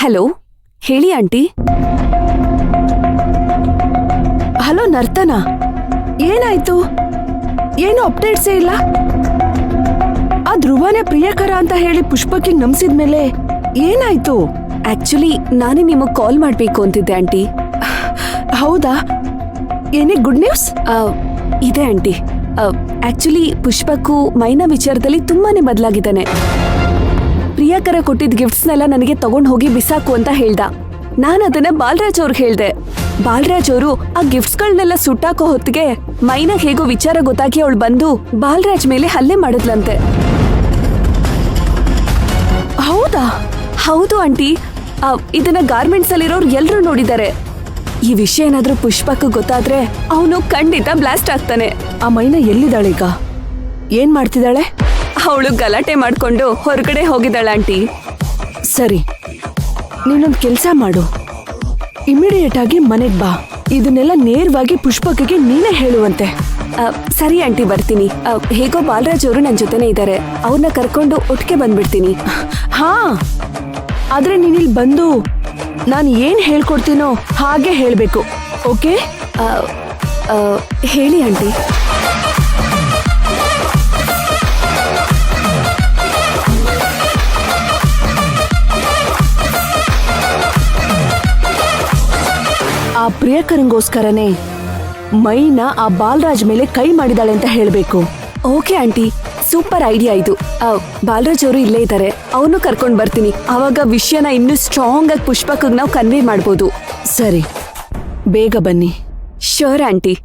Hello, ಹೇಳಿ aunty. Hello ನರ್ತನ, ಏನಾಯ್ತು? ಏನು ಅಪ್ಡೇಟ್ಸೇ ಇಲ್ಲ. ಆ ಧ್ರುವನೇ ಪ್ರಿಯಕರ ಅಂತ ಹೇಳಿ ಪುಷ್ಪಕ್ಕೆ ನಂಬಿಸಿದ್ಮೇಲೆ ಏನಾಯ್ತು? ಆಕ್ಚುಲಿ ನಾನೇ ನಿಮಗ್ ಕಾಲ್ ಮಾಡ್ಬೇಕು ಅಂತಿದ್ದೆ ಆಂಟಿ. ಹೌದಾ? ಏನೇ ಗುಡ್ ನ್ಯೂಸ್? ಇದೆ ಆಂಟಿ. ಆಕ್ಚುಲಿ ಪುಷ್ಪಕ್ಕೂ ಮೈನಾ ವಿಚಾರದಲ್ಲಿ ತುಂಬಾನೇ ಬದಲಾಗಿದ್ದಾನೆ. ಪ್ರಿಯಕರ ಕೊಟ್ಟಿದ್ದ ಗಿಫ್ಟ್ಸ್ನೆಲ್ಲ ನನಗೆ ತಗೊಂಡ್ ಹೋಗಿ ಬಿಸಾಕು ಅಂತ ಹೇಳ್ದ. ನಾನು ಅದನ್ನ ಬಾಲರಾಜ್ ಅವ್ರಿಗೆ ಹೇಳ್ದೆ. ಬಾಲರಾಜ್ ಅವರು ಆ ಗಿಫ್ಟ್ಸ್ಗಳನ್ನೆಲ್ಲ ಸುಟ್ಟಾಕೋ ಹೊತ್ತಿಗೆ ಮೈನಾ ಹೇಗೋ ವಿಚಾರ ಗೊತ್ತಾಗಿ ಅವಳು ಬಂದು ಬಾಲರಾಜ್ ಮೇಲೆ ಹಲ್ಲೆ ಮಾಡಿದ್ಲಂತೆ. ಹೌದಾ? ಹೌದು ಆಂಟಿ. ಇದನ್ನ ಗಾರ್ಮೆಂಟ್ಸ್ ಅಲ್ಲಿರೋರು ಎಲ್ರೂ ನೋಡಿದ್ದಾರೆ. ಈ ವಿಷಯ ಏನಾದ್ರೂ ಪುಷ್ಪಕ್ ಗೊತ್ತಾದ್ರೆ ಅವನು ಖಂಡಿತ ಬ್ಲಾಸ್ಟ್ ಆಗ್ತಾನೆ. ಆ ಮೈನಾ ಎಲ್ಲಿದ್ದಾಳೀಗ? ಏನ್ ಮಾಡ್ತಿದ್ದಾಳೆ? ಅವಳು ಗಲಾಟೆ ಮಾಡ್ಕೊಂಡು ಹೊರಗಡೆ ಹೋಗಿದ್ದಾಳೆ ಆಂಟಿ. ಸರಿ, ನೀನೊಂದ್ ಕೆಲ್ಸ ಮಾಡು. ಇಮಿಡಿಯೇಟ್ ಆಗಿ ಮನೆಗ್ ಬಾ. ಇದನ್ನೆಲ್ಲ ನೇರವಾಗಿ ಪುಷ್ಪಕ್ಕೆ ನೀನೇ ಹೇಳುವಂತೆ. ಸರಿ ಆಂಟಿ, ಬರ್ತೀನಿ. ಹೇಗೋ ಬಾಲರಾಜ್ ಅವರು ನನ್ನ ಜೊತೆನೇ ಇದ್ದಾರೆ. ಅವ್ರನ್ನ ಕರ್ಕೊಂಡು ಒಟ್ಟಿಗೆ ಬಂದ್ಬಿಡ್ತೀನಿ. ಹಾ, ಆದ್ರೆ ನೀನಿಲ್ ಬಂದು ನಾನು ಏನ್ ಹೇಳ್ಕೊಡ್ತೀನೋ ಹಾಗೆ ಹೇಳ್ಬೇಕು, ಓಕೆ? ಹೇಳಿ ಆಂಟಿ. ಆ ಪ್ರಿಯಕರಂಗೋಸ್ಕರನೇ ಮೈನಾ ಆ ಬಾಲರಾಜ್ ಮೇಲೆ ಕೈ ಮಾಡಿದಾಳೆ ಅಂತ ಹೇಳ್ಬೇಕು. ಓಕೆ ಆಂಟಿ, ಸೂಪರ್ ಐಡಿಯಾ ಇದು. ಬಾಲರಾಜ್ ಅವರು ಇಲ್ಲೇ ಇದ್ದಾರೆ, ಅವನು ಕರ್ಕೊಂಡ್ ಬರ್ತೀನಿ. ಆವಾಗ ವಿಷಯನ ಇನ್ನೂ ಸ್ಟ್ರಾಂಗ್ ಆಗಿ ಪುಷ್ಪಕ್ ನಾವು ಕನ್ವೆ ಮಾಡ್ಬೋದು. ಸರಿ, ಬೇಗ ಬನ್ನಿ. Sure aunty.